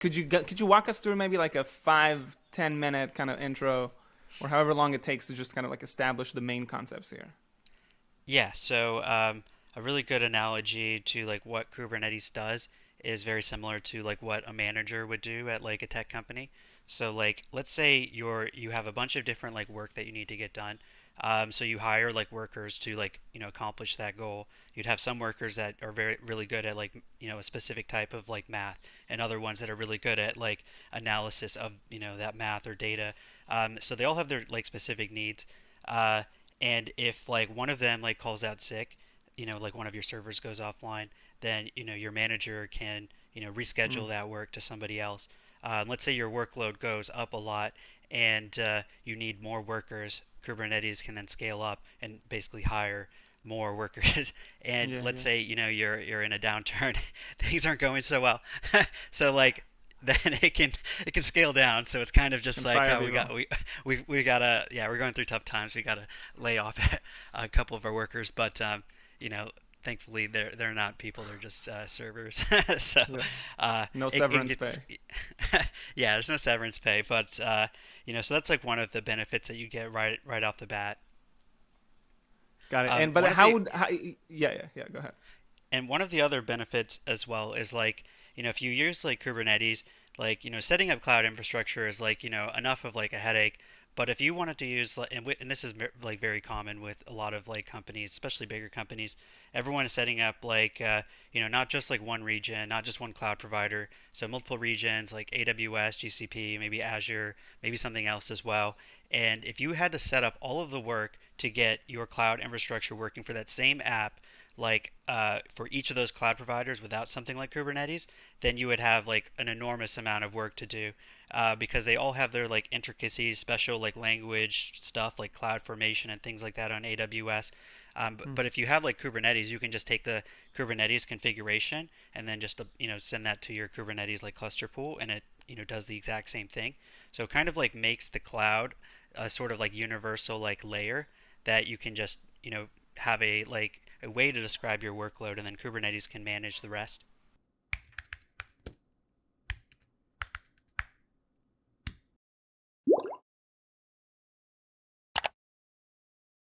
Could you walk us through maybe like a 5-10 minute kind of intro, or however long it takes to just kind of like establish the main concepts here? Yeah, so a really good analogy to like what Kubernetes does is very similar to like what a manager would do at like a tech company. So like let's say you have a bunch of different like work that you need to get done. So you hire like workers to like accomplish that goal. You'd have some workers that are very really good at like a specific type of like math, and other ones that are really good at like analysis of that math or data. So they all have their like specific needs. Uh, and if like one of them like calls out sick, like one of your servers goes offline, then your manager can Mm. reschedule that work to somebody else. Let's say your workload goes up a lot and you need more workers. Kubernetes can then scale up and basically hire more workers. And Yeah, let's yeah. say you're in a downturn, things aren't going so well. So like then it can scale down. So it's kind of just And like fire how we people. got we gotta, yeah, we're going through tough times. We gotta lay off a couple of our workers, but you know thankfully they're not people. They're just servers. So Yeah. uh, No it severance gets pay. yeah, there's no severance pay, but so that's like one of the benefits that you get right off the bat. Got it. And but One of the yeah, go ahead. And one of the other benefits as well is like, if you use like Kubernetes, like, setting up cloud infrastructure is like, enough of like a headache. But if you wanted to use, and this is like very common with a lot of like companies, especially bigger companies, everyone is setting up like, not just like one region, not just one cloud provider, so multiple regions like AWS, GCP, maybe Azure, maybe something else as well. And if you had to set up all of the work to get your cloud infrastructure working for that same app, like for each of those cloud providers without something like Kubernetes, then you would have like an enormous amount of work to do because they all have their like intricacies, special like language stuff like cloud formation and things like that on AWS. Mm. But if you have like Kubernetes, you can just take the Kubernetes configuration and then just send that to your Kubernetes like cluster pool, and it does the exact same thing. So it kind of like makes the cloud a sort of like universal like layer that you can just have a way to describe your workload, and then Kubernetes can manage the rest.